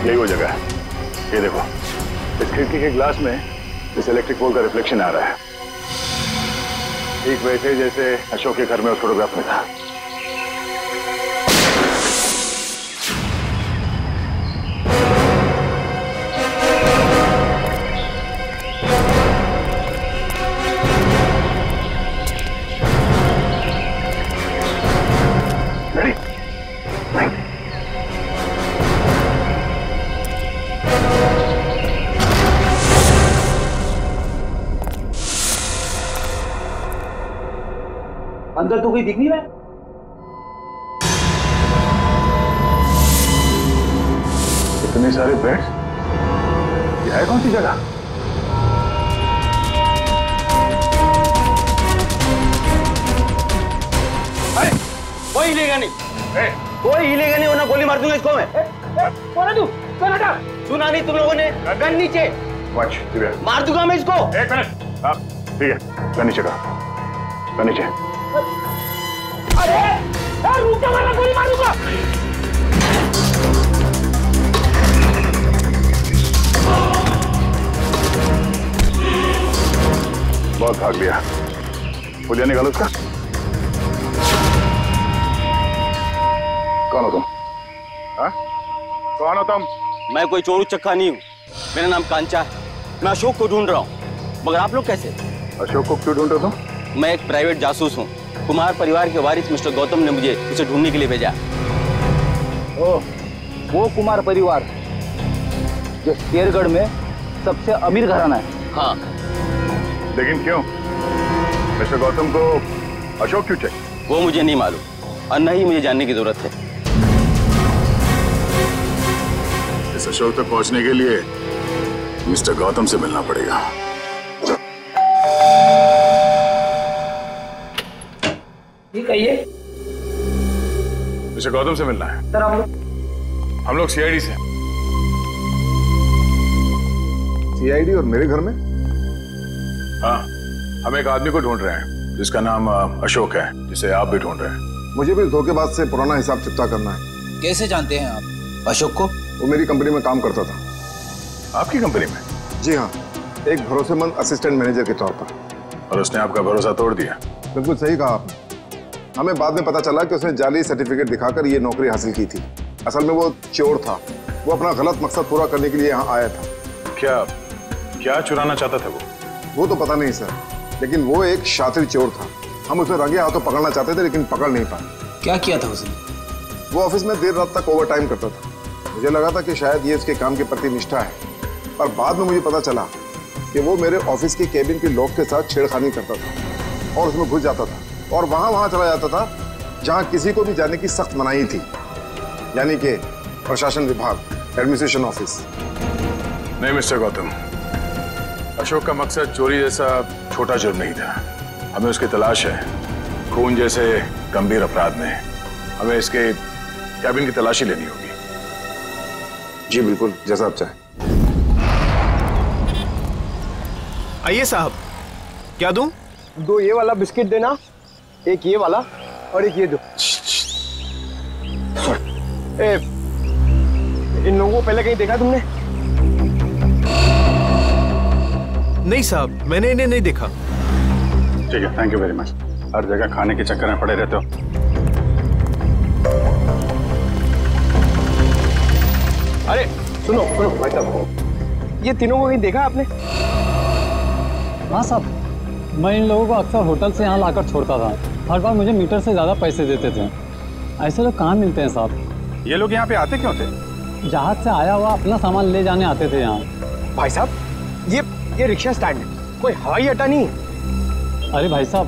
यही वो जगह है। ये देखो, इस खिड़की के ग्लास में इस इलेक्ट्रिक पोल का रिफ्लेक्शन आ रहा है, ठीक वैसे जैसे अशोक के घर में उस फोटोग्राफ में था। अंदर तो कोई दिख नहीं रहा है। इतने सारे बेड्स, ये है कौन सी जगह? अरे कोई हिलेगा नहीं, कोई हिलेगा नहीं वरना गोली मार दूंगा इसको मैं। कौन है तू? कौन हटा? सुना नहीं तुम लोगों ने? गन नीचे। मार दूंगा मैं इसको। एक मिनट। हाँ ठीक है, गन नीचे का, गन नीचे। अरे रुक जा वरना गोली मार दूंगा। बहुत भाग लिया, पुलिया निकालो उसका। कौन हो तुम? हाँ? कौन हो तुम? मैं कोई चोरू चक्का नहीं हूँ, मेरा नाम कांचा है। मैं अशोक को ढूंढ रहा हूँ, मगर आप लोग कैसे? अशोक को क्यों ढूंढ रहे हो तुम? मैं एक प्राइवेट जासूस हूँ। कुमार परिवार के वारिस मिस्टर गौतम ने मुझे उसे ढूंढने के लिए भेजा। ओह, वो कुमार परिवार जो शेरगढ़ में सबसे अमीर घराना है। हाँ। लेकिन क्यों? मिस्टर गौतम को अशोक क्यों चाहिए? वो मुझे नहीं मालूम और न ही मुझे जानने की जरूरत है। इस अशोक तक पहुंचने के लिए मिस्टर गौतम से मिलना पड़ेगा। ये कहिए। मिस्टर गौतम से मिलना है। सर हम लोग सीआईडी से। सीआईडी और मेरे घर में? हाँ, हम एक आदमी को ढूंढ रहे हैं जिसका नाम अशोक है, जिसे आप भी ढूंढ रहे हैं। मुझे भी धोखेबाज से पुराना हिसाब चुकता करना है। कैसे जानते हैं आप अशोक को? वो मेरी कंपनी में काम करता था। आपकी कंपनी में? जी हाँ, एक भरोसेमंद असिस्टेंट मैनेजर के तौर पर। और उसने आपका भरोसा तोड़ दिया? बिल्कुल सही कहा आपने। हमें बाद में पता चला कि उसने जाली सर्टिफिकेट दिखाकर ये नौकरी हासिल की थी। असल में वो चोर था, वो अपना गलत मकसद पूरा करने के लिए यहाँ आया था। क्या चुराना चाहता था वो तो पता नहीं सर, लेकिन वो एक शातिर चोर था। हम उसे रंगे हाथों पकड़ना चाहते थे लेकिन पकड़ नहीं पाए। क्या किया था उसने? वो ऑफिस में देर रात तक ओवर टाइम करता था। मुझे लगा था कि शायद ये उसके काम के प्रति निष्ठा है, पर बाद में मुझे पता चला कि वो मेरे ऑफिस के केबिन के लॉक के साथ छेड़खानी करता था और उसमें घुस जाता था और वहां चला जाता था जहां किसी को भी जाने की सख्त मनाही थी, यानी कि प्रशासन विभाग, एडमिनिस्ट्रेशन ऑफिस। नहीं मिस्टर गौतम, अशोक का मकसद चोरी जैसा छोटा जुर्म नहीं था। हमें उसकी तलाश है। खून जैसे गंभीर अपराध में हमें इसके कैबिन की तलाशी लेनी होगी। जी बिल्कुल, जैसा आप चाहें। आइए साहब, क्या दूं? 2 ये वाला बिस्किट देना, एक ये वाला और एक ये दो। इन लोगों को पहले कहीं देखा तुमने? नहीं साहब, मैंने इन्हें नहीं देखा। ठीक है, थैंक यू वेरी मच। हर जगह खाने के चक्कर में पड़े रहते हो। अरे सुनो भाई साहब, ये तीनों को कहीं देखा आपने? हाँ साहब, मैं इन लोगों को अक्सर होटल से यहाँ लाकर छोड़ता था। हर बार मुझे मीटर से ज़्यादा पैसे देते थे। ऐसे लोग कहाँ मिलते हैं साहब? ये लोग यहाँ पे आते क्यों थे? जहाज से आया हुआ अपना सामान ले जाने आते थे यहाँ। भाई साहब, ये रिक्शा स्टैंड है, कोई हवाई अड्डा नहीं है। अरे भाई साहब,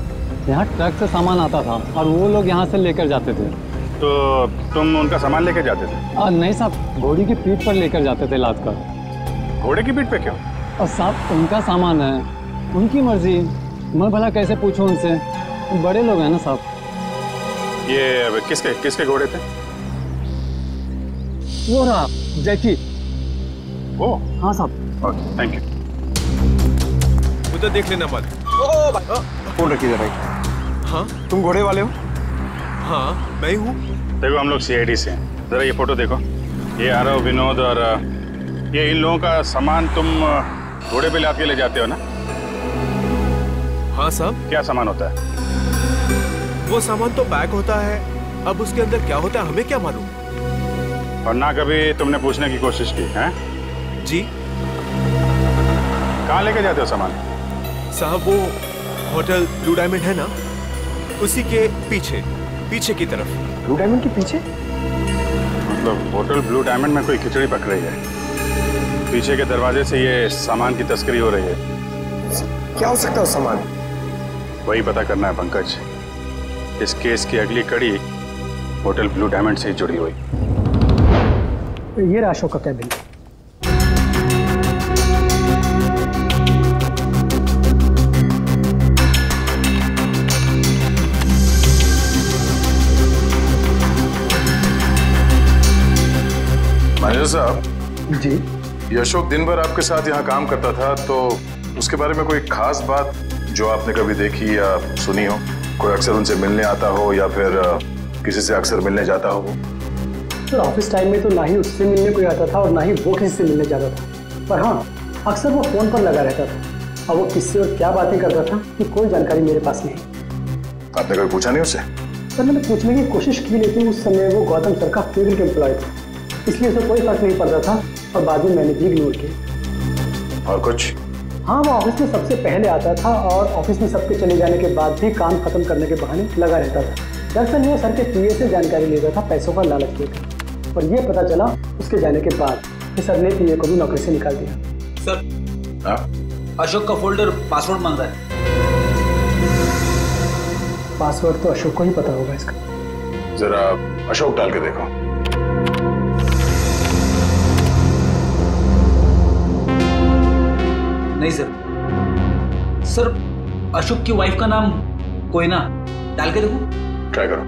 यहाँ ट्रक से सामान आता था और वो लोग यहाँ से लेकर जाते थे। तो तुम उनका सामान लेकर जाते थे? नहीं साहब, घोड़ी की पीठ पर लेकर जाते थे लाद कर। घोड़े की पीठ पे क्यों? और साहब उनका सामान है, उनकी मर्जी। मैं भला कैसे पूछूं उनसे? बड़े लोग हैं ना साहब। ये किसके घोड़े थे? वो रहा जैकी। वो? हाँ साहब। Thank you. उधर देख लेना मत। फोन रखिए जरा। हाँ तुम घोड़े वाले हो? हाँ मैं हूँ। देखो हम लोग सीआईडी से हैं, जरा ये फोटो देखो। ये आरव, विनोद और ये इन लोगों का सामान तुम घोड़े पे लाद के ले जाते हो ना? हाँ साहब। क्या सामान होता है? वो सामान तो पैक होता है, अब उसके अंदर क्या होता है हमें क्या मालूम। और ना कभी तुमने पूछने की कोशिश की है? जी। कहाँ लेके जाते हो सामान? साहब वो होटल ब्लू डायमंड है ना, उसी के पीछे की तरफ। ब्लू डायमंड के पीछे? मतलब होटल ब्लू डायमंड में कोई खिचड़ी पक रही है, पीछे के दरवाजे से ये सामान की तस्करी हो रही है। क्या हो सकता है उस सामान? वही पता करना है पंकज। इस केस की अगली कड़ी होटल ब्लू डायमंड से ही जुड़ी हुई। ये रहा अशोक का कैबिन। मैनेजर साहब जी। ये अशोक दिन भर आपके साथ यहाँ काम करता था, तो उसके बारे में कोई खास बात जो आपने कभी देखी या सुनी हो? कोई अक्सर उनसे मिलने आता हो या फिर किसी से अक्सर मिलने जाता हो? तो ऑफिस टाइम में तो ना ही उससे मिलने कोई आता था और ना ही वो किसी से मिलने जाता था, पर हाँ अक्सर वो फोन पर लगा रहता था और वो किससे और क्या बातें करता था कि कोई जानकारी मेरे पास नहीं। आपने कभी पूछा नहीं उससे? सर मैंने पूछने की कोशिश की, लेकिन उस समय वो गौतम सर का फेवरेट एम्प्लॉय था, इसलिए उसे कोई फर्क नहीं पड़ता था और बाद में मैंने भी इग्नोर किया। और कुछ? हाँ वो ऑफिस में सबसे पहले आता था और ऑफिस में सबके चले जाने के बाद भी काम खत्म करने के बहाने लगा रहता था। दरअसल वो सर के पीए से जानकारी लेता था पैसों का लालच देकर, और ये पता चला उसके जाने के बाद कि सर ने पीए को भी नौकरी से निकाल दिया। सर अशोक का फोल्डर पासवर्ड मांग रहा है। पासवर्ड तो अशोक को ही पता होगा इसका। जरा अशोक डाल के देखो। नहीं सर अशोक की वाइफ का नाम कोयना, डाल के देखो। ट्राई करो।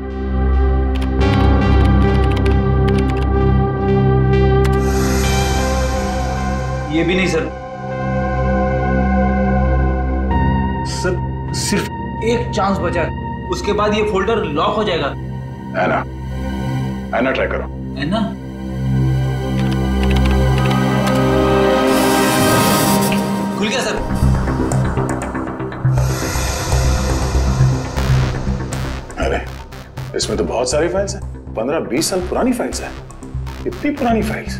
ये भी नहीं सर सिर्फ एक चांस बचा है, उसके बाद ये फोल्डर लॉक हो जाएगा। ऐना ट्राई करो। ऐना? खुल गया सर। अरे इसमें तो बहुत सारी फाइल्स हैं, 15-20 साल पुरानी फाइल्स हैं। इतनी पुरानी फाइल्स,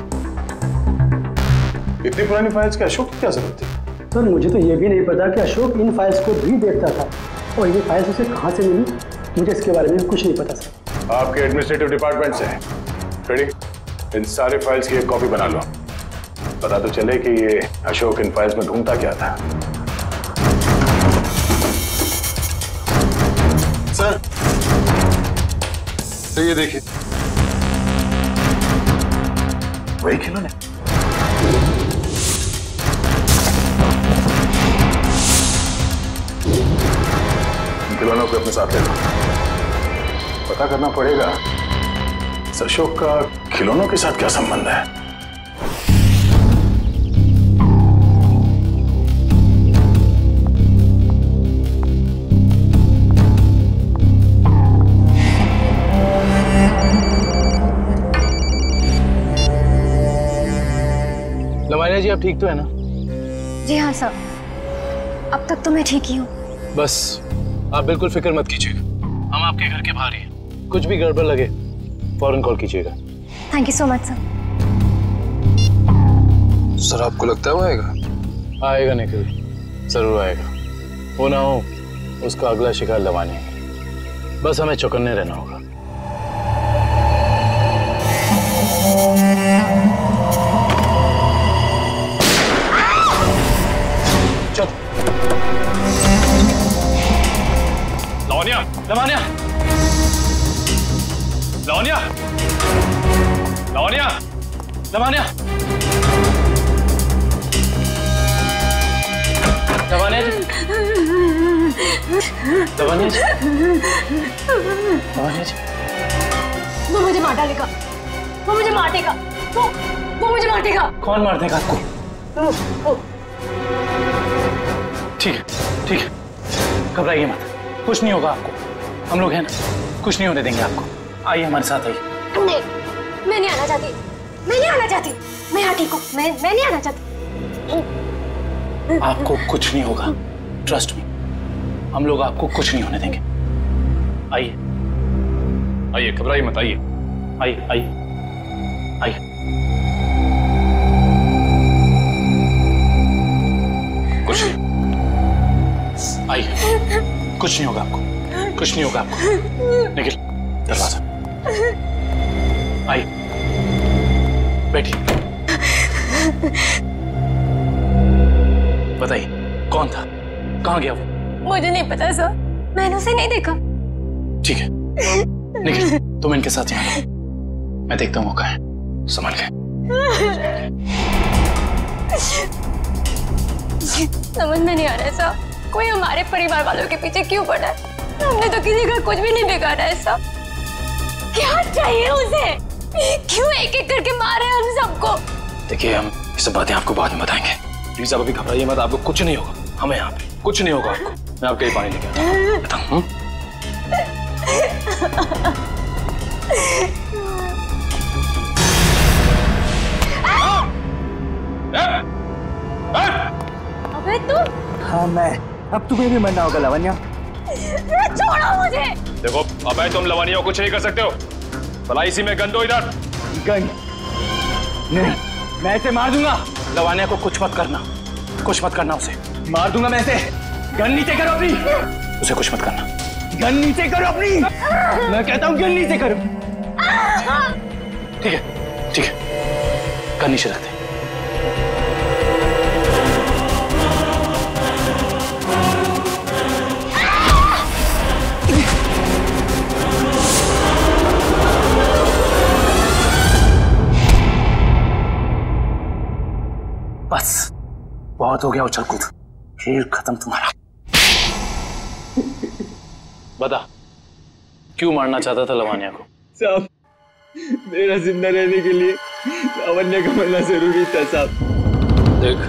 इतनी पुरानी फाइल्स का अशोक की क्या जरूरत थी? सर मुझे तो ये भी नहीं पता कि अशोक इन फाइल्स को भी देखता था, और ये फाइल्स उसे कहाँ से मिली मुझे इसके बारे में कुछ नहीं पता सर। आपके एडमिनिस्ट्रेटिव डिपार्टमेंट से है। रेडी? इन सारे फाइल्स की एक कॉपी बना लो, पता तो चले कि ये अशोक इन फाइल्स में ढूंढता क्या था। सर तो ये देखिए, वही खिलौने। खिलौनों को अपने साथ ले लो। पता करना पड़ेगा इस अशोक का खिलौनों के साथ क्या संबंध है। लवानिया जी आप ठीक तो है ना? जी हाँ सर, अब तक तो मैं ठीक ही हूँ। बस आप बिल्कुल फिक्र मत कीजिएगा, हम आपके घर के बाहर ही हैं। कुछ भी गड़बड़ लगे फौरन कॉल कीजिएगा। Thank you so much sir. Sir आपको लगता है वो आएगा? आएगा निखिल, जरूर आएगा। वो ना हो उसका अगला शिकार लवानिया है, बस हमें चौकन्ने रहना होगा। चल लवानिया, लवानिया, लवानिया, लवानिया, लवानिया, लवानिया जी, लवानिया जी, लवानिया जी। वो मुझे मार डालेगा, वो मुझे मारेगा, वो मुझे मारेगा। कौन मार देगा आपको? ठीक है, ठीक है, घबराइए मत, कुछ नहीं होगा आपको, हम लोग हैं ना, कुछ नहीं होने देंगे आपको। आइए हमारे साथ आइए। नहीं, मैं नहीं आना चाहती, मैं नहीं आना चाहती। मैं यहाँ ठीक हूँ। मैं नहीं आना चाहती। आपको कुछ नहीं होगा, ट्रस्ट मी। हम लोग आपको कुछ नहीं होने देंगे। आइए आइए, घबराइए मत, आइए आइए आइए आइए। कुछ नहीं, आइए। कुछ नहीं होगा आपको, कुछ नहीं होगा आपको। निखिल, दरवाजा। आइए, बैठिए। बताइए कौन था, कहाँ गया वो? मुझे नहीं पता सर, मैंने उसे नहीं देखा। ठीक है निखिल, तुम इनके साथ यहाँ, मैं देखता हूँ वो कहाँ है। संभाल के। समझ में नहीं आ रहा है साहब, कोई हमारे परिवार वालों के पीछे क्यों पड़ा है? हमने तो किसी का कुछ भी नहीं बिगाड़ा है साहब। क्या चाहिए उसे? क्यों एक एक करके मारे हम सबको? देखिए, हम ये सब बातें आपको बाद में बताएंगे। प्लीज आप अभी घबराइए मत, आपको कुछ नहीं होगा। हमें यहाँ पे कुछ नहीं होगा आपको। मैं आपके लिए पानी लेके आता हूँ। बताऊँ? अबे तू? हाँ मैं। अब तुम्हें भी मरना होगा लावण्या। छोड़ो मुझे। देखो, अबे तुम लवनिया को कुछ नहीं कर सकते हो। भला इसी में गन दो इधर। गन नहीं, मैं इसे मार दूंगा। लवानिया को कुछ मत करना, कुछ मत करना उसे। मार दूंगा मैं इसे। गन नीचे करो अपनी। उसे कुछ मत करना। गन नीचे करो अपनी। मैं कहता हूँ गन नीचे करो। ठीक है, ठीक है, गन नीचे रखते। बस बहुत हो गया उछल कूद, खेल खत्म तुम्हारा। बता, क्यों मारना चाहता था लवानिया को? साहब, मेरा जिंदा रहने के लिए लावण्या का मरना जरूरी था साहब। देख,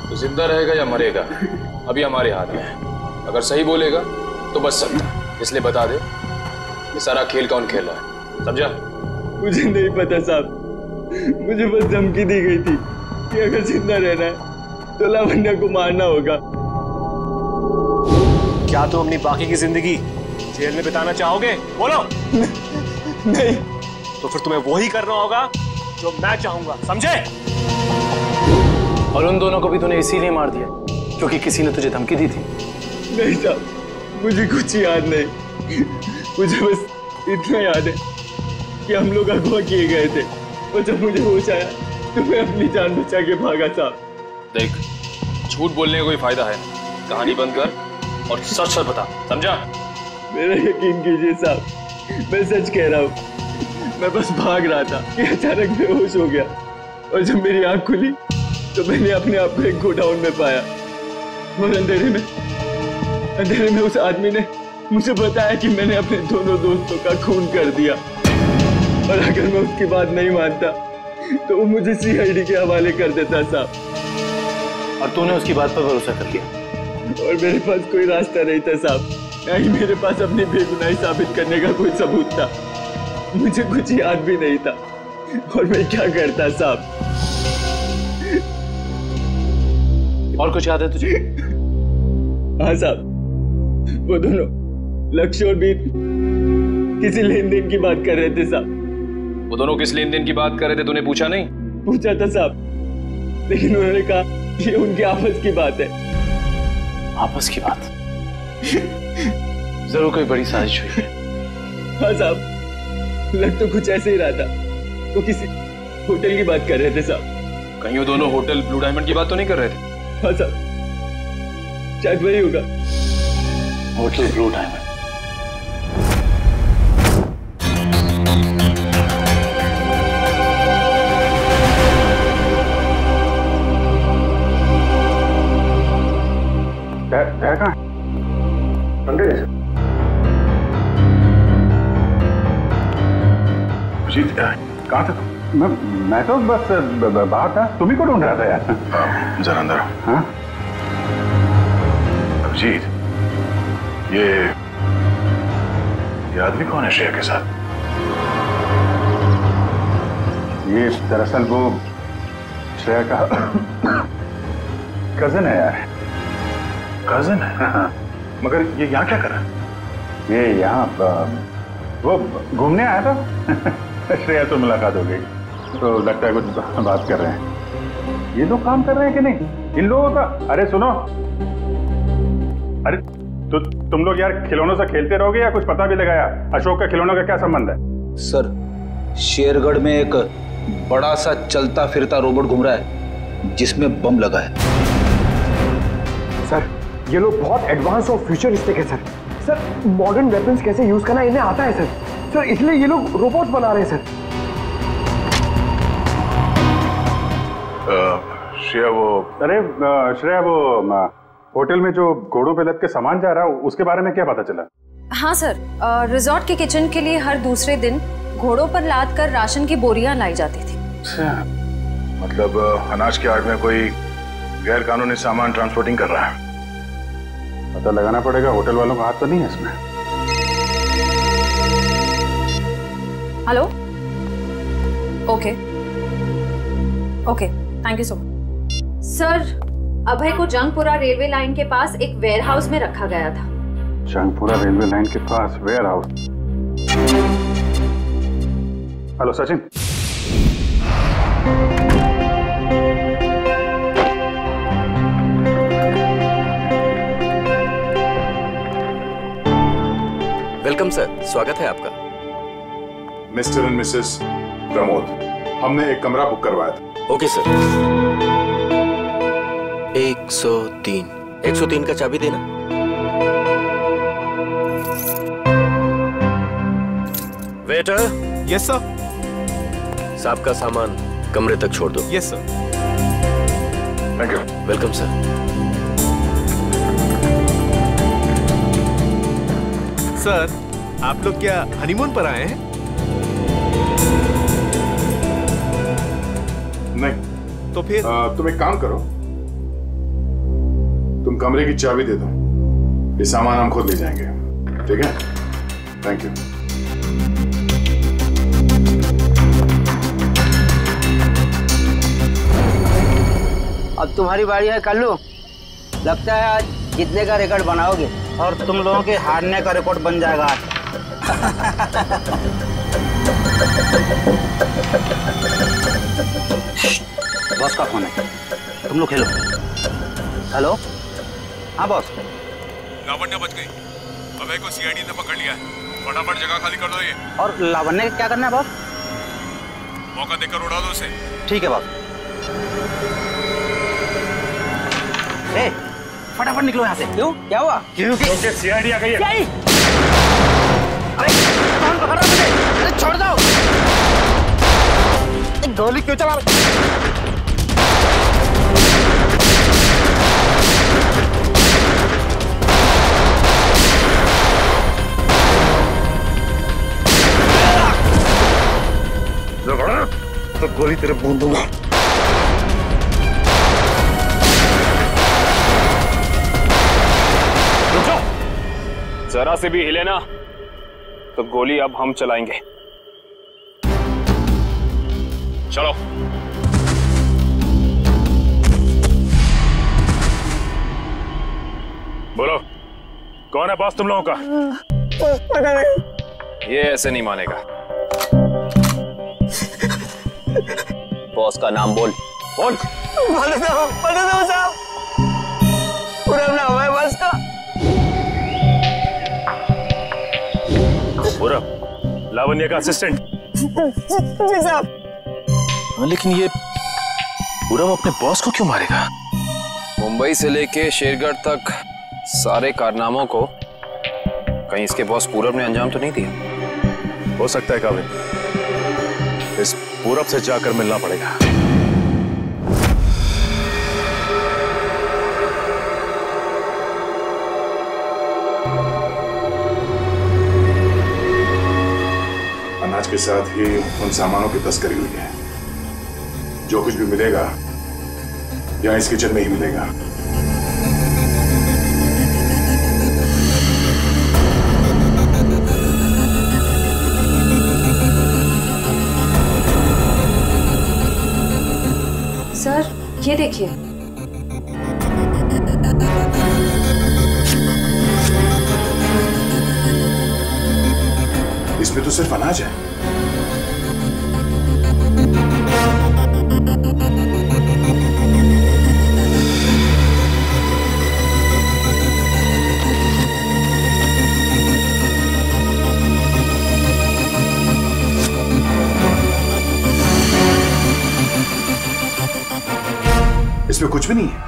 तो जिंदा रहेगा या मरेगा अभी हमारे हाथ में है। अगर सही बोलेगा तो बच सकता, इसलिए बता दे ये सारा खेल कौन खेल रहा है, समझा? मुझे नहीं पता साहब, मुझे बस धमकी दी गई थी कि अगर जिंदा रहना है तो लावण्या को मारना होगा। क्या तुम अपनी बाकी की जिंदगी जेल में बिताना चाहोगे? बोलो। नहीं। तो फिर तुम्हें वही करना होगा जो मैं चाहूंगा, समझे? और उन दोनों को भी तूने इसीलिए मार दिया क्योंकि किसी ने तुझे धमकी दी थी? नहीं साहब, मुझे कुछ याद नहीं। मुझे बस इतना याद है कि हम लोग अगवा किए गए थे और जब मुझे होश आया तो मैं अपनी जान बचा के भागा साहब। देख, झूठ बोलने का कोई फायदा है? कहानी बंद कर और सच सच बता, समझा? मेरा यकीन कीजिए साहब, मैं सच कह रहा हूँ। मैं बस भाग रहा था कि अचानक बेहोश हो गया और जब मेरी आंख खुली तो मैंने अपने आप को एक गोडाउन में पाया और अंधेरे में उस आदमी ने मुझे बताया कि मैंने अपने दोनों दोस्तों का खून कर दिया और अगर मैं उसकी बात नहीं मानता तो वो मुझे CID के हवाले कर देता साहब। और तूने उसकी बात पर भरोसा कर लिया? और मेरे पास कोई रास्ता नहीं था साहब, ना ही मेरे पास अपनी बेगुनाही साबित करने का कोई सबूत था। मुझे कुछ याद भी नहीं था और मैं क्या करता साहब। और कुछ याद है तुझे? हाँ साहब, वो दोनों लक्ष्य और बीत किसी लेन देन की बात कर रहे थे साहब। वो दोनों किस लेन देन की बात कर रहे थे, तूने पूछा नहीं? पूछा था साहब, लेकिन उन्होंने कहा कि उनकी आपस की बात है। आपस की बात? जरूर कोई बड़ी साजिश हुई है। हाँ साहब, लग तो कुछ ऐसे ही रहा था। वो किसी होटल की बात कर रहे थे साहब। कहीं वो दोनों होटल ब्लू डायमंड की बात तो नहीं कर रहे थे? हाँ साहब, शायद वही होगा। Hotel blue diamond. कहाँ? अंदर है। अभिजीत, कहाँ था? मैं तो बस बाहर था, तुम्ही को ढूंढ रहा था यार। जरा अंदर। हाँ अभिजीत, ये आदमी कौन है श्रेया के साथ? ये दरअसल वो श्रेया का कजन है यार। कजन है? हाँ। मगर ये यहाँ क्या कर रहा है? ये यहाँ वो घूमने आया था। श्रेया तो मुलाकात हो गई, तो लगता है कुछ बात कर रहे हैं। ये लोग काम कर रहे हैं कि नहीं इन लोगों का? अरे सुनो, अरे तो तुम लोग यार खिलौनों से खेलते रहोगे या कुछ पता भी लगाया? अशोक का खिलौनों का क्या संबंध है? सर, शेरगढ़ में एक बड़ा सा चलता फिरता रोबोट घूम रहा है जिसमें बम लगा है। सर, ये लोग बहुत एडवांस और फ्यूचरिस्टिक है सर। सर, मॉडर्न वेपन्स कैसे यूज करना इन्हें आता है सर। सर, इसलिए ये लोग रोबोट बना रहे हैं सर। श्रेया वो होटल में जो घोड़ों पे लद के सामान जा रहा है उसके बारे में क्या पता चला? हाँ सर, रिजॉर्ट के किचन के लिए हर दूसरे दिन घोड़ों पर लाद कर राशन की बोरियां लाई जाती थी। मतलब अनाज के आड़ में कोई गैर कानूनी सामान ट्रांसपोर्टिंग कर रहा है। पता लगाना पड़ेगा, होटल वालों का हाथ तो नहीं है इसमें। Hello, okay, thank you so much. Sir, Abhay को जंगपुरा रेलवे लाइन के पास एक वेयरहाउस में रखा गया था। जंगपुरा रेलवे लाइन के पास warehouse? Hello Sachin. Welcome sir, स्वागत है आपका। मिस्टर एंड मिसेस प्रमोद, हमने एक कमरा बुक करवाया था। Okay sir. 103 का चाबी देना। वेटर। Yes sir. साहब का सामान कमरे तक छोड़ दो। Yes sir. Thank you. Welcome sir. Sir, आप लोग क्या हनीमून पर आए हैं? नहीं। तो फिर तुम एक काम करो, तुम कमरे की चाबी दे दो, ये सामान हम खुद ले जाएंगे। ठीक है? Thank you. अब तुम्हारी बारी है कल्लू। लगता है आज जीतने का रिकॉर्ड बनाओगे और तुम लोगों के हारने का रिकॉर्ड बन जाएगा आज। बॉस का फोन है, तुम लोग खेलो। हेलो, हाँ बॉस। लावण्य बच गई, अभय को सीआईडी ने पकड़ लिया है। फटाफट जगह खाली कर दो ये। और लावण्य क्या करना है बॉस? मौका देकर उड़ा दो उसे। ठीक है बॉस। ए, फटाफट निकलो यहाँ से। क्यों, क्या हुआ? क्योंकि सीआईडी आ गई है। अरे कौन पकड़ रहा मुझे? अरे छोड़ दो। गोली क्यों चला? तो गोली तेरे बूंद दूंगा। जरा से भी हिले ना तो गोली अब हम चलाएंगे। चलो। बोलो, कौन है बॉस तुम लोगों का? पता नहीं। ये ऐसे नहीं मानेगा। बॉस का नाम बोल। बोल। बता दो साहब। पूरा नाम है बॉस का। पूरा लावण्य का असिस्टेंट। जी साहब। लेकिन ये पूरब अपने बॉस को क्यों मारेगा? मुंबई से लेके शेरगढ़ तक सारे कारनामों को कहीं इसके बॉस पूरब ने अंजाम तो नहीं दिया? हो सकता है काबिल, इस पूरब से जाकर मिलना पड़ेगा। अनाज के साथ ही उन सामानों की तस्करी हुई है। जो कुछ भी मिलेगा यहाँ इस किचन में ही मिलेगा। ये देखिए। इसमें तो सिर्फ अनाज है। इसमें कुछ भी नहीं है।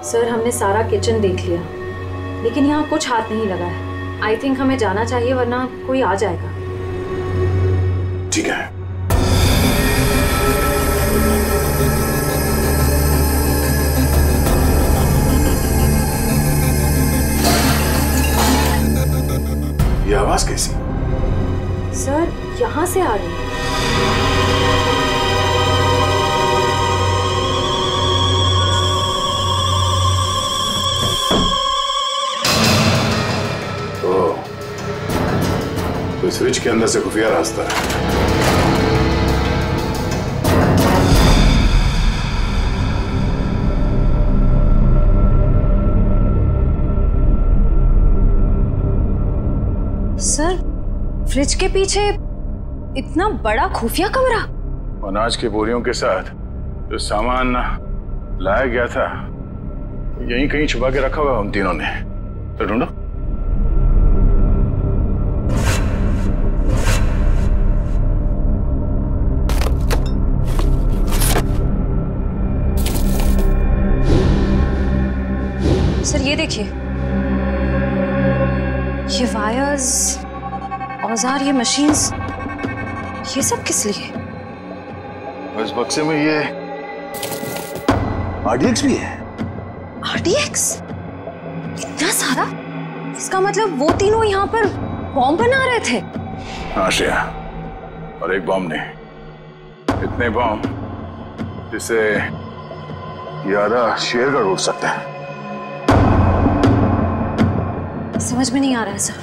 सर हमने सारा किचन देख लिया, लेकिन यहाँ कुछ हाथ नहीं लगा है। आई थिंक हमें जाना चाहिए, वरना कोई आ जाएगा। ठीक है। ये आवाज कैसी? सर यहाँ से आ रही है। तो इस फ्रिज के अंदर से खुफिया रास्ता है। सर फ्रिज के पीछे इतना बड़ा खुफिया कमरा। अनाज की बोरियों के साथ जो सामान लाया गया था यहीं कहीं छुपा के रखा हुआ हम तीनों ने। तो ढूंढो। सर ये देखिए, ये वायर्स, औजार, ये मशीन्स, ये सब किस लिए? इस बक्से में ये RDX भी है। RDX? इतना सारा? इसका मतलब वो तीनों यहाँ पर बॉम्ब बना रहे थे। हाँ श्रेया, और एक बॉम्ब नहीं, इतने बॉम्ब जिसे ये आधा शेरगढ़ उड़ सकता है। समझ में नहीं आ रहा है सर,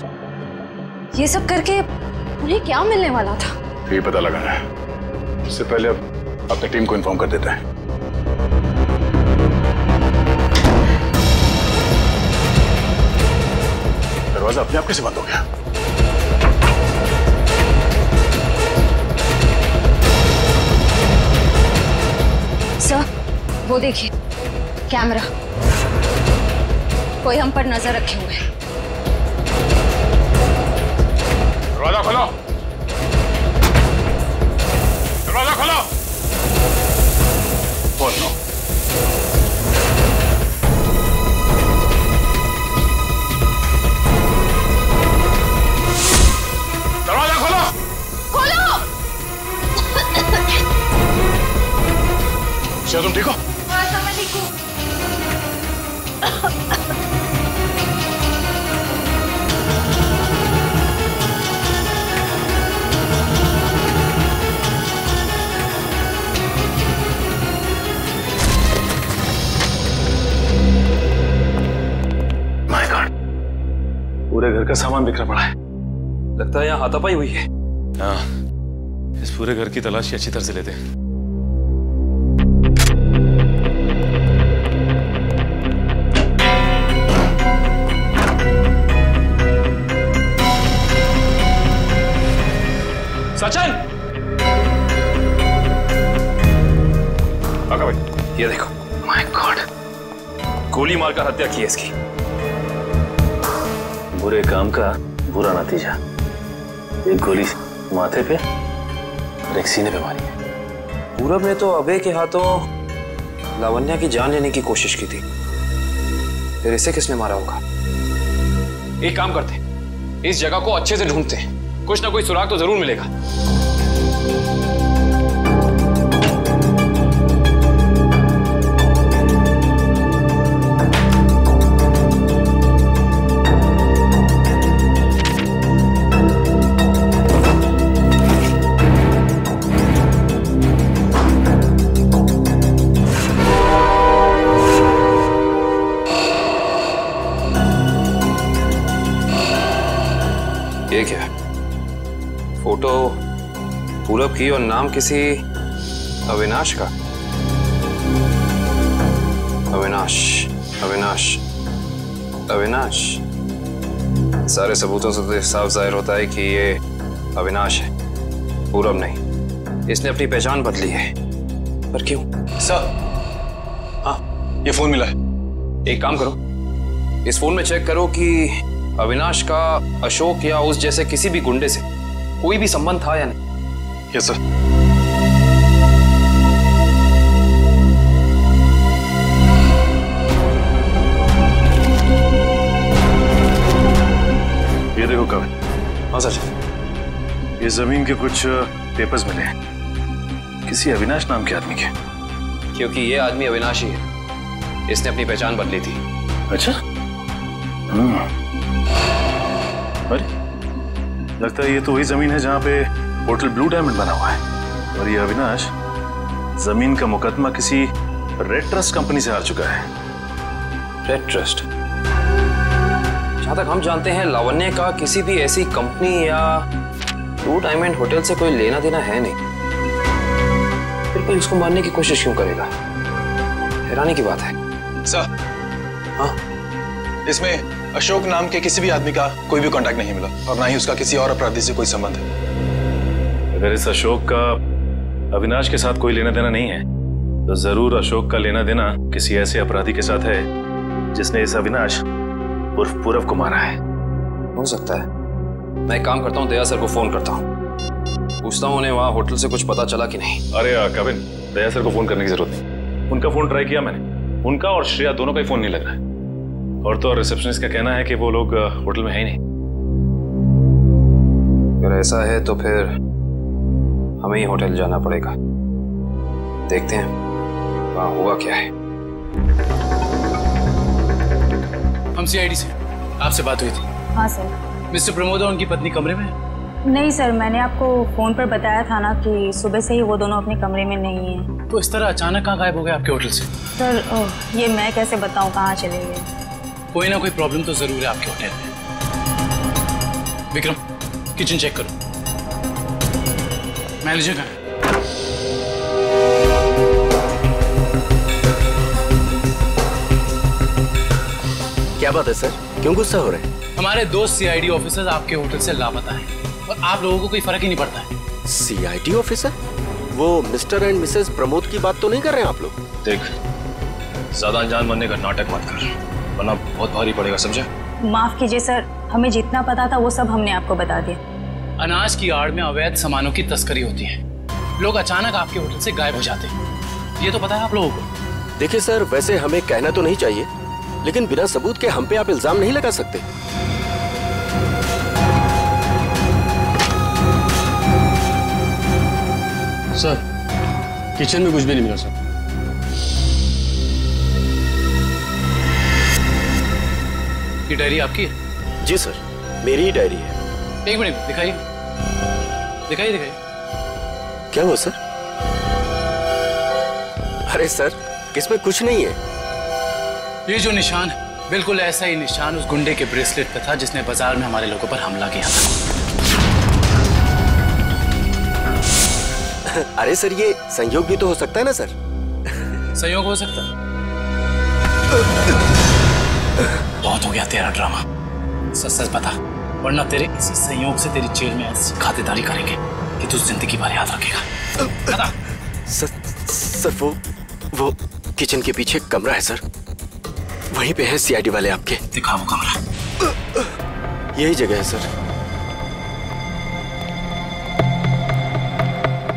ये सब करके उन्हें क्या मिलने वाला था? ये पता लगाना है। इससे पहले अब अपनी टीम को इन्फॉर्म कर देते हैं। दरवाजा अपने आप कैसे बंद हो गया? सर वो देखिए, कैमरा, कोई हम पर नजर रखे हुए है। दरवाजा खोलो, दरवाजा खोलो। खोलो। दरवाजा खोलो। खोलो। क्या तुम ठीक हो? हाँ सर मैं ठीक हूँ। पूरे घर का सामान बिखरा पड़ा है। लगता है यहाँ हाथापाई हुई है। हाँ, इस पूरे घर की तलाशी अच्छी तरह से लेते हैं। सचिन! आका भाई, ये देखो। माय गॉड, गोली मारकर हत्या की है इसकी। बुरे काम का बुरा नतीजा। एक गोली माथे पे और एक सीने पे मारी है। पूरब ने तो अभय के हाथों लावण्या की जान लेने की कोशिश की थी, फिर इसे किसने मारा होगा? एक काम करते हैं, इस जगह को अच्छे से ढूंढते हैं, कुछ ना कोई सुराग तो जरूर मिलेगा। ये क्या है? फोटो पूरब की और नाम किसी अविनाश का। अविनाश अविनाश अविनाश। सारे सबूतों से तो साफ जाहिर होता है कि ये अविनाश है, पूरब नहीं। इसने अपनी पहचान बदली है, पर क्यों? सर, हाँ, ये फोन मिला है। एक काम करो, इस फोन में चेक करो कि अविनाश का अशोक या उस जैसे किसी भी गुंडे से कोई भी संबंध था या नहीं। Yes sir. ये देखो कविन। हाँ सर। ये जमीन के कुछ पेपर्स मिले हैं, किसी अविनाश नाम के आदमी के। क्योंकि ये आदमी अविनाश ही है, इसने अपनी पहचान बदली थी। अच्छा। अरे लगता है ये तो वही जमीन है जहाँ पे होटल ब्लू डायमंड बना हुआ है, और ये अविनाश जमीन का मुकदमा किसी रेड ट्रस्ट कंपनी से हार चुका है। Red trust? जहां तक हम जानते हैं लावण्य का किसी भी ऐसी कंपनी या ब्लू डायमंड होटल से कोई लेना देना है नहीं, फिर कोई उसको मारने की कोशिश क्यों करेगा? हैरानी की बात है। सर, हाँ, इसमें अशोक नाम के किसी भी आदमी का कोई भी कांटेक्ट नहीं मिला, और ना ही उसका किसी और अपराधी से कोई संबंध है। अगर इस अशोक का अविनाश के साथ कोई लेना देना नहीं है, तो जरूर अशोक का लेना देना किसी ऐसे अपराधी के साथ है जिसने इस अविनाश उर्फ पूरब को मारा है। हो सकता है। मैं एक काम करता हूँ, दया सर को फोन करता हूँ, पूछता हूँ उन्हें वहाँ होटल से कुछ पता चला कि नहीं। अरे कविन, दया सर को फोन करने की जरूरत नहीं। उनका फोन ट्राई किया मैंने, उनका और श्रेया दोनों का ही फोन नहीं लग रहा है। और तो और रिसेप्शनिस्ट का कहना है कि वो लोग होटल में है ही नहीं। अगर ऐसा है तो फिर हमें ही होटल जाना पड़ेगा। देखते हैं वहाँ हुआ क्या है। हम सीआईडी से, आपसे बात हुई थी। हाँ सर। मिस्टर प्रमोद और उनकी पत्नी कमरे में? नहीं सर, मैंने आपको फोन पर बताया था ना कि सुबह से ही वो दोनों अपने कमरे में नहीं है। तो इस तरह अचानक कहाँ गायब हो गए आपके होटल से? सर ये मैं कैसे बताऊँ कहाँ चले गए। कोई ना कोई प्रॉब्लम तो जरूर है आपके होटल में। विक्रम, किचन चेक करो। मैनेजर कहाँ है? क्या बात है सर, क्यों गुस्सा हो रहे हैं? हमारे दो सीआईडी ऑफिसर्स आपके होटल से लापता हैं और आप लोगों को कोई फर्क ही नहीं पड़ता है। CID officer? वो मिस्टर एंड मिसेस प्रमोद की बात तो नहीं कर रहे हैं आप लोग? देख, ज्यादा अनजान बनने का नाटक मत कर, वरना बहुत भारी पड़ेगा, समझे? माफ कीजिए सर, हमें जितना पता था वो सब हमने आपको बता दिया। अनाज की आड़ में अवैध सामानों की तस्करी होती है, लोग अचानक आपके होटल से गायब हो जाते हैं, ये तो पता है आप लोगों को। देखिए सर, वैसे हमें कहना तो नहीं चाहिए, लेकिन बिना सबूत के हम पे आप इल्जाम नहीं लगा सकते। सर, किचन में कुछ भी नहीं मिला सर। ये डायरी आपकी है? जी सर, मेरी ही डायरी है। एक मिनट दिखाइए, दिखाइए दिखाइए। क्या हुआ सर? अरे सर, इसमें कुछ नहीं है। ये जो निशान है, बिल्कुल ऐसा ही निशान उस गुंडे के ब्रेसलेट पे था जिसने बाजार में हमारे लोगों पर हमला किया था। अरे सर, ये संयोग भी तो हो सकता है ना सर? संयोग हो सकता है। बहुत हो गया तेरा ड्रामा, सच सच बता, वरना तेरे इसी संयोग से तेरी जेल में ऐसी खातिरदारी करेंगे कि तू जिंदगी भर याद रखेगा। बता। सर वो किचन के पीछे कमरा है सर, वहीं पे है सीआईडी वाले आपके। दिखा वो कमरा। यही जगह है सर।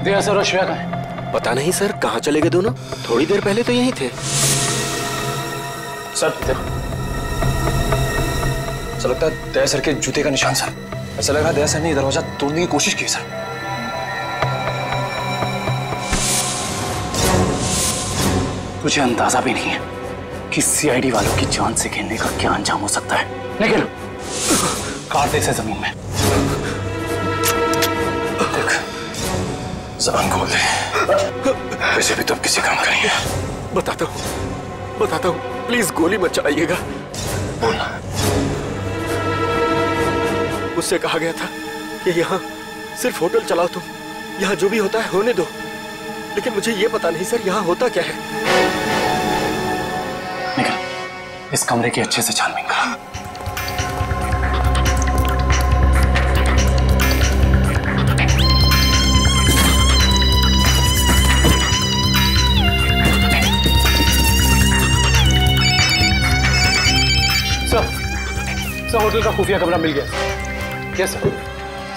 दया सर और श्रेया कहाँ है? पता नहीं सर, कहाँ चले गए दोनों? थोड़ी देर पहले तो यहीं थे। सर देखो, ऐसा लगता है दया सर के जूते का निशान सर। ऐसा लग रहा है दया सर ने दरवाजा तोड़ने की कोशिश की सर। तुझे अंदाजा भी नहीं है कि सीआईडी वालों की जान से खेलने का क्या अंजाम हो सकता है। लेकिन काट दे इसे जमीन में। देख, ज़बान खोल दे, वैसे भी तो अब किसी काम करेंगे। बताता हूँ, प्लीज गोली मत चलाइएगा। बोलना। उससे कहा गया था कि यहाँ सिर्फ होटल चलाओ तुम, यहाँ जो भी होता है होने दो, लेकिन मुझे ये पता नहीं सर यहाँ होता क्या है। निकल, इस कमरे की अच्छे से छानबीन करा। सर, होटल का खुफिया कमरा मिल गया। Yes sir.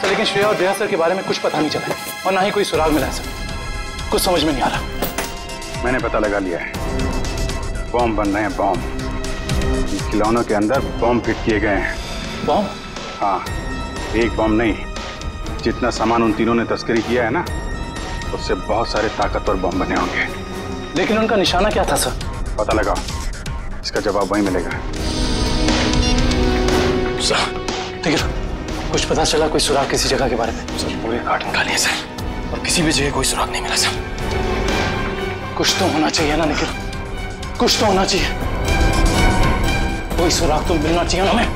सर लेकिन श्रेया और दया सर के बारे में कुछ पता नहीं चला और ना ही कोई सुराग मिला है सर। कुछ समझ में नहीं आ रहा। मैंने पता लगा लिया है, बॉम्ब बन रहे हैं, बॉम्ब। खिलौनों के अंदर बॉम्ब फिट किए गए हैं। बॉम्ब? हाँ, एक बॉम्ब नहीं, जितना सामान उन तीनों ने तस्करी किया है ना, उससे बहुत सारे ताकतवर बॉम्ब बने होंगे। लेकिन उनका निशाना क्या था सर? पता लगाओ, इसका जवाब वहीं मिलेगा। सर ठीक है, कुछ पता चला कोई सुराग किसी जगह के बारे में? सर पूरे कार्ड निकालिए सर, और किसी भी जगह कोई सुराग नहीं मिला सर। कुछ तो होना चाहिए ना निखिल, कुछ तो होना चाहिए। कोई सुराग तो मिलना चाहिए ना हमें।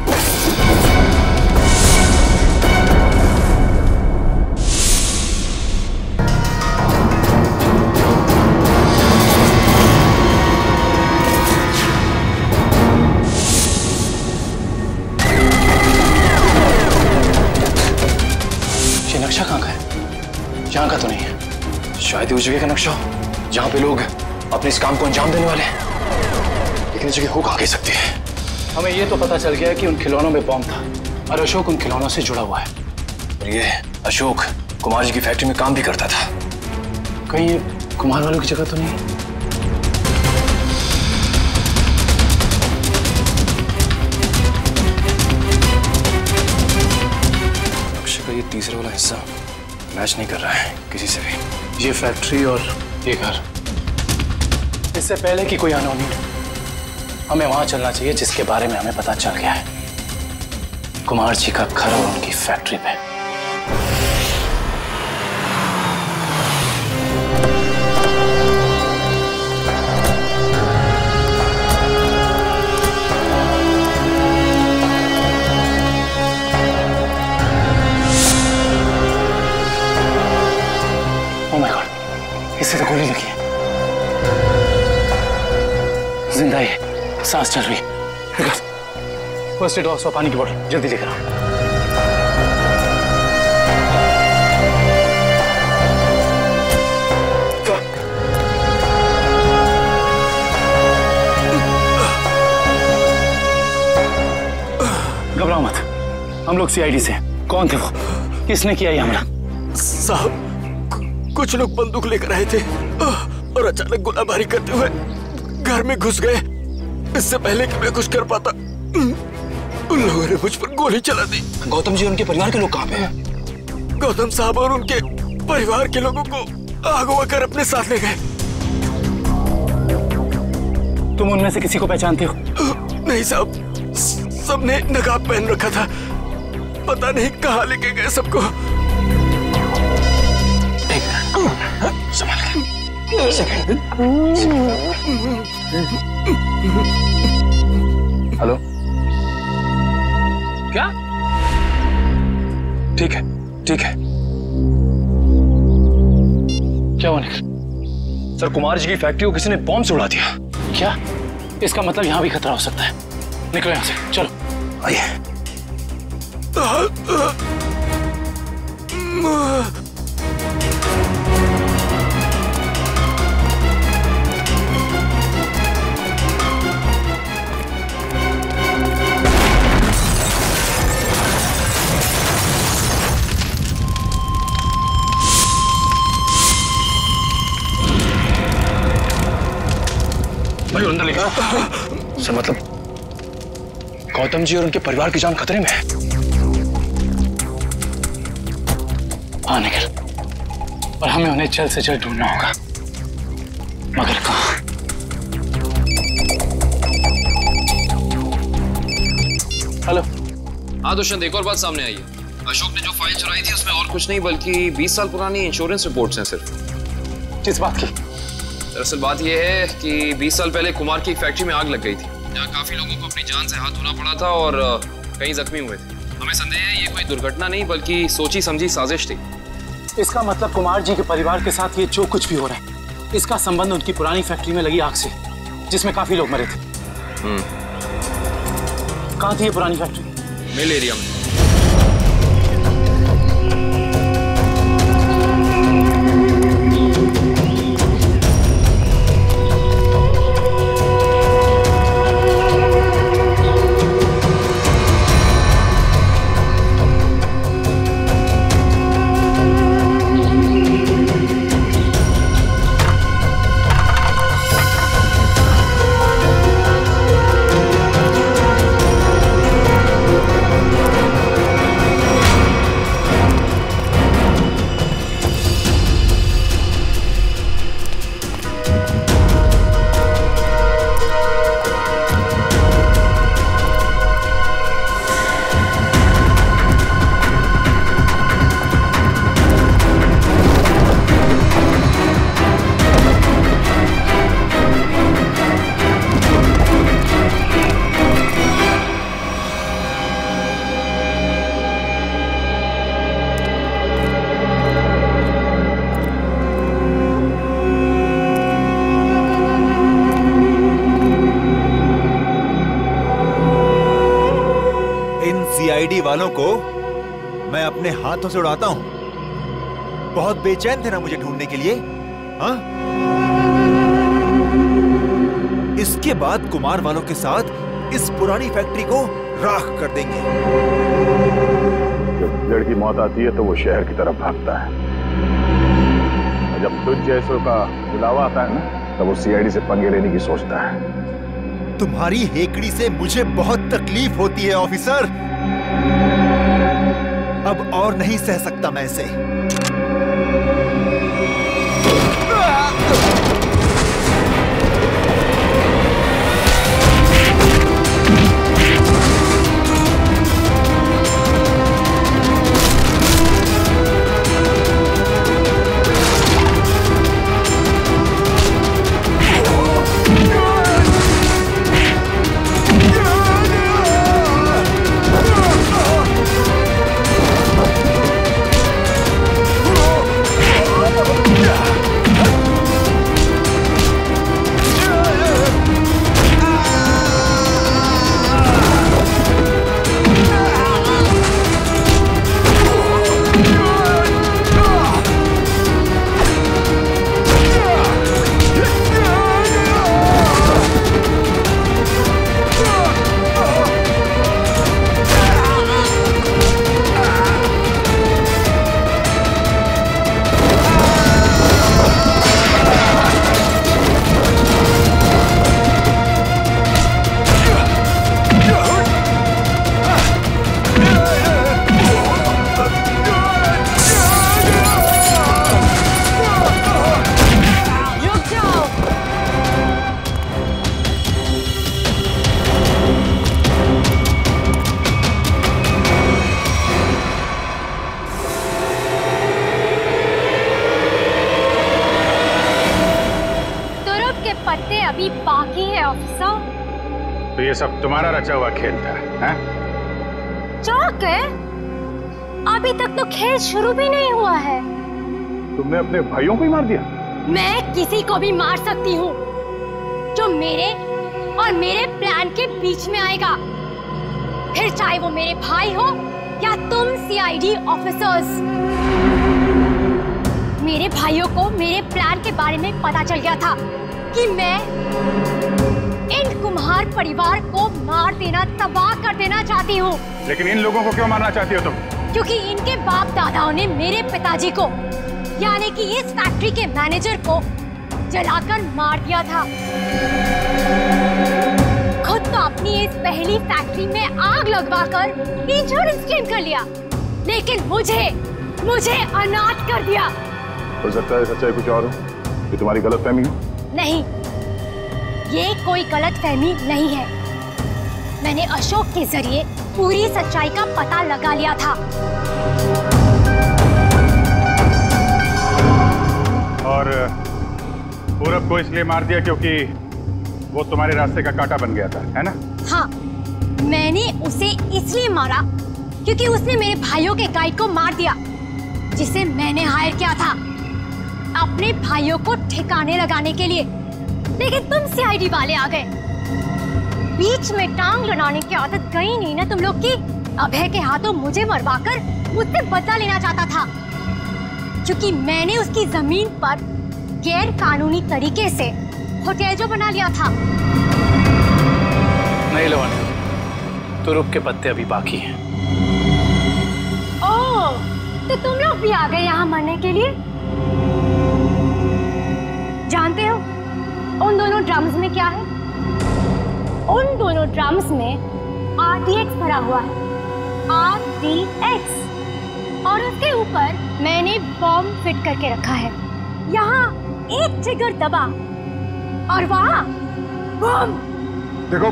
नक्शा कहाँ का है? यहाँ का तो नहीं है। शायद उस जगह का नक्शा हो जहाँ पे लोग अपने इस काम को अंजाम देने वाले हैं। लेकिन इस जगह हो कहाँ कह सकती है? हमें ये तो पता चल गया कि उन खिलौनों में बॉम्ब था और अशोक उन खिलौनों से जुड़ा हुआ है। और ये अशोक कुमार जी की फैक्ट्री में काम भी करता था। कहीं ये कुमार वालों की जगह तो नहीं? ये तीसरा वाला हिस्सा मैच नहीं कर रहा है किसी से भी। ये फैक्ट्री और ये घर, इससे पहले कि कोई अनहोनी हमें वहां चलना चाहिए जिसके बारे में हमें पता चल गया है, कुमार जी का घर और उनकी फैक्ट्री पे। इससे तो गोली लगी है। जिंदा है, सांस चल रही है। फर्स्ट एड बॉक्स और पानी की बोतल जल्दी लेकर आओ। घबराओ मत, हम लोग सीआईडी से। कौन थे वो? किसने किया ये हमला? साहब कुछ लोग बंदूक लेकर आए थे और अचानक गोलाबारी करते हुए घर में घुस गए। इससे पहले कि मैं कुछ कर पाता उन लोगों ने मुझ पर गोली चला दी। गौतम जी और उनके परिवार के लोग कहाँ पे हैं? गौतम साहब और उनके परिवार के लोगों को अगवा कर अपने साथ ले गए। तुम उनमें से किसी को पहचानते हो? नहीं साहब, सबने नकाब पहन रखा था, पता नहीं कहाँ लेके गए सबको। हेलो, क्या? ठीक है ठीक है। क्या हुआ निखिल? सर कुमार जी की फैक्ट्री को किसी ने बॉम्ब से उड़ा दिया। क्या? इसका मतलब यहाँ भी खतरा हो सकता है। निकलो यहाँ से, चलो आइए। भाई अंदर लेकर सर, मतलब गौतम जी और उनके परिवार की जान खतरे में है। हाँ निखिल, और हमें उन्हें जल्द से जल्द ढूंढना होगा, मगर कहाँ? हेलो। हाँ दुष्यंत, एक और बात सामने आई है। अशोक ने जो फाइल चुराई थी उसमें और कुछ नहीं बल्कि 20 साल पुरानी इंश्योरेंस रिपोर्ट्स हैं सिर्फ। किस बात की? दरअसल बात यह है कि 20 साल पहले कुमार की एक फैक्ट्री में आग लग गई थी, जहाँ काफी लोगों को अपनी जान से हाथ धोना पड़ा था और कई जख्मी हुए थे। हमें संदेह है ये कोई दुर्घटना नहीं बल्कि सोची समझी साजिश थी। इसका मतलब कुमार जी के परिवार के साथ ये जो कुछ भी हो रहा है, इसका संबंध उनकी पुरानी फैक्ट्री में लगी आग से, जिसमें काफी लोग मरे थे। कहाँ थी ये पुरानी फैक्ट्री? मिल एरिया में। सीआईडी वालों को मैं अपने हाथों से उड़ाता हूं। बहुत बेचैन थे ना मुझे ढूंढने के लिए, हाँ? इसके बाद कुमार वालों के साथ इस पुरानी फैक्ट्री को राख कर देंगे। जब लड़की मौत आती है तो वो शहर की तरफ भागता है, और जब तुझ जैसों का बुलावा आता है ना, तब वो सीआईडी से पंगे लेने की सोचता है। तुम्हारी हेकड़ी से मुझे बहुत तकलीफ होती है ऑफिसर। अब और नहीं सह सकता मैं इसे। तो ये सब तुम्हारा रचा हुआ खेल था, हैं? चौक है? अभी तक तो खेल शुरू भी नहीं हुआ है। तुमने अपने भाइयों को ही मार दिया? मैं किसी को भी मार सकती हूँ जो मेरे और मेरे प्लान के बीच में आएगा, फिर चाहे वो मेरे भाई हो या तुम सीआईडी ऑफिसर्स। मेरे भाइयों को मेरे प्लान के बारे में पता चल गया था कि मैं इन कुम्हार परिवार को मार देना, तबाह कर देना चाहती हूँ। लेकिन इन लोगों को क्यों मारना चाहती हो तुम? क्योंकि इनके बाप दादाओं ने मेरे पिताजी को, यानी कि इस फैक्ट्री के मैनेजर को जलाकर मार दिया था। खुद तो अपनी इस पहली फैक्ट्री में आग लगवाकर इंश्योरेंस क्लेम कर लिया, लेकिन मुझे अनाथ कर दिया। हो सकता है सच्चाई कुछ और हो, ये तुम्हारी गलतफहमी हो? नहीं, ये कोई गलतफहमी नहीं है। मैंने अशोक के जरिए पूरी सच्चाई का पता लगा लिया था। और पूरब को इसलिए मार दिया क्योंकि वो तुम्हारे रास्ते का कांटा बन गया था, है ना? हाँ, मैंने उसे इसलिए मारा क्योंकि उसने मेरे भाइयों के गाइड को मार दिया, जिसे मैंने हायर किया था अपने भाइयों को ठिकाने लगाने के लिए, लेकिन तुम सीआईडी वाले आ गए। बीच में टांग लड़ाने की आदत गई नहीं ना तुम लोग की। अभय के हाथों मुझे मरवाकर मुझसे बदला लेना चाहता था, क्योंकि मैंने उसकी जमीन पर गैर कानूनी तरीके से होटल जो बना लिया था। नहीं लवण्या, तो रुक के पत्ते अभी बाकी हैं। ओह, तो तुम लोग भी आ गए यहाँ मरने के लिए। जानते हो उन दोनों ड्रम्स में क्या है? उन दोनों ड्रम्स में RDX भरा हुआ है, RDX, और उसके ऊपर मैंने बॉम्ब फिट करके रखा है। यहाँ एक ट्रिगर दबा और वहाँ बॉम्ब। देखो,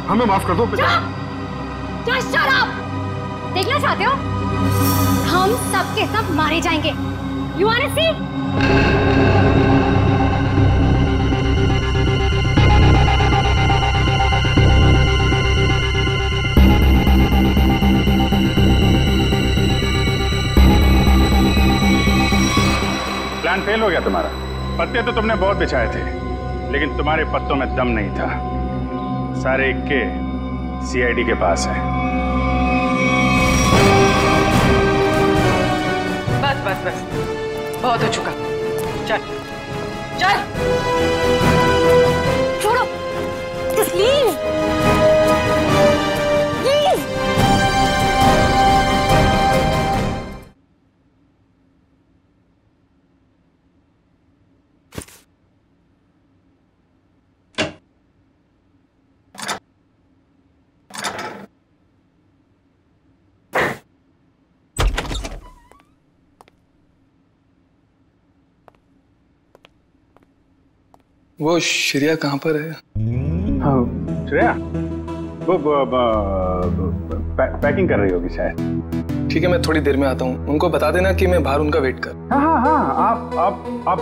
हमें माफ कर दो। Just shut up! देखना चाहते हो? हम सब के सब मारे जाएंगे। You wanna see? Plan fail हो गया तुम्हारा। पत्ते तो तुमने बहुत बिछाए थे, लेकिन तुम्हारे पत्तों में दम नहीं था। सारे इक्के सीआईडी के पास है। बस बस बस, बहुत हो चुका। चल चल, छोड़ो, प्लीज प्लीज। वो श्रेया कहाँ पर है? श्रेया वो पैकिंग कर रही होगी शायद। ठीक है, मैं थोड़ी देर में आता हूँ। उनको बता देना कि मैं बाहर उनका वेट कर। हाँ हाँ हाँ, आप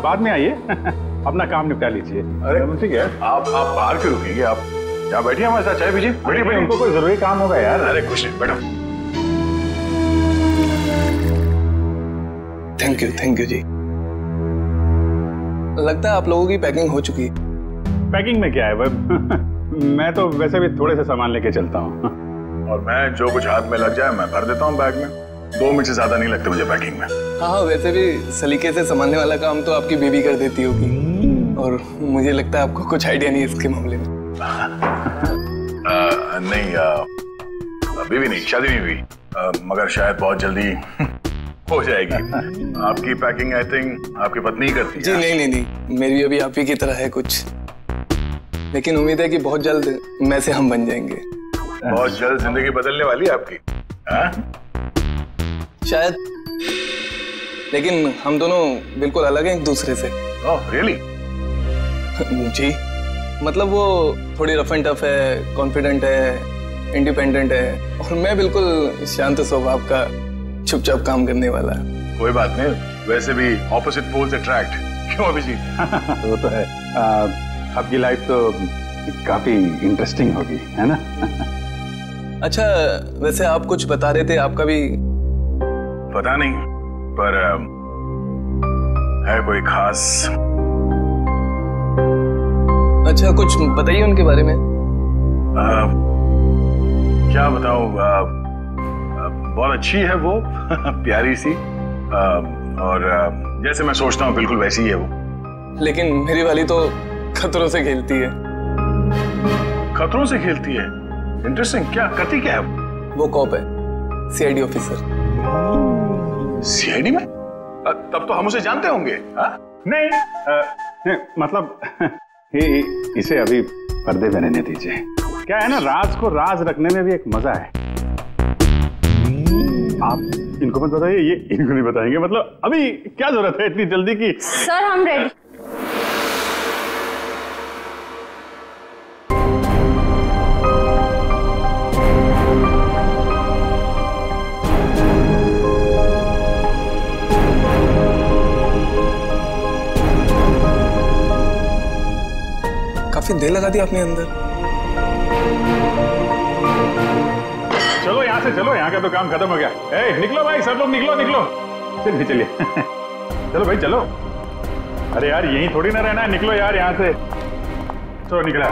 बाद में आइए। अपना काम निपटा लीजिए। अरे ठीक है, आप बाहर क्यों रुकेंगे? आप यहाँ बैठिए, हमारे साथ चाय पीजिए। बैठिए बैठिए, उनको कोई जरूरी काम होगा यार। अरे कुछ नहीं, बैठो। थैंक यू जी। लगता है आप लोगों की पैकिंग हो चुकी है। पैकिंग में क्या है? मैं तो वैसे भी थोड़े से सामान लेके चलता हूँ। और मैं जो कुछ हाथ में लग जाए मैं भर देता हूँ बैग में। 2 मिनट से ज्यादा नहीं लगते मुझे पैकिंग में। हाँ, वैसे भी सलीके से संभालने वाला काम तो आपकी बेबी कर देती होगी, और मुझे लगता है आपको कुछ आइडिया नहीं है इसके मामले में। नहीं, बेबी नहीं, शादी नहीं हुई, मगर शायद बहुत जल्दी हो जाएगी। आपकी पैकिंग आई थिंक आपकी पत्नी ही करती है। जी नहीं, मेरी भी अभी आप ही की तरह है कुछ, लेकिन उम्मीद है कि बहुत जल्द मैं से हम बन जाएंगे। बहुत जल्द जिंदगी बदलने वाली है आपकी। शायद, लेकिन हम दोनों बिल्कुल अलग हैं एक दूसरे से। Oh really? जी, मतलब वो थोड़ी रफ एंड टफ है, कॉन्फिडेंट है, इंडिपेंडेंट है, और मैं बिल्कुल शांत स्वभाव का, चुपचाप काम करने वाला। कोई बात नहीं, वैसे भी ऑपोजिट पोल्स अट्रैक्ट, क्यों अभिजीत? वो तो है। आपकी लाइफ तो काफी इंटरेस्टिंग होगी, है ना? अच्छा, वैसे आप कुछ बता रहे थे, आपका भी? पता नहीं, पर है कोई खास? अच्छा, कुछ बताइए उनके बारे में। क्या बताऊं, बहुत अच्छी है वो। प्यारी सी, और जैसे मैं सोचता हूँ बिल्कुल वैसी ही है वो। लेकिन मेरी वाली तो खतरों से खेलती है। खतरों से खेलती है? इंटरेस्टिंग। क्या करती क्या है वो? कॉप है, सीआईडी ऑफिसर। सीआईडी में? तब तो हम उसे जानते होंगे। नहीं, मतलब इसे अभी पर्दे में रहने दीजिए। क्या है ना, राज को राज रखने में भी एक मजा है। आप इनको मत बताइए, ये इनको नहीं बताएंगे। मतलब अभी क्या जरूरत है इतनी जल्दी की? सर हम रेडी। काफी देर लगा दी आपने अंदर। चलो यहाँ से चलो, यहाँ का तो काम खत्म हो गया। ए, निकलो भाई, सब लोग निकलो निकलो। चलिए चलिए चलो भाई चलो। अरे यार यहीं थोड़ी ना रहना है, निकलो यार यहाँ से। चलो निकला।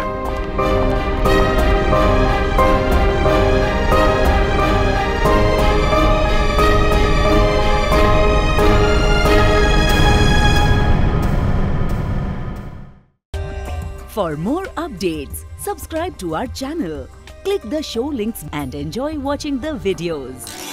For more updates, subscribe to our channel, click the show links and enjoy watching the videos.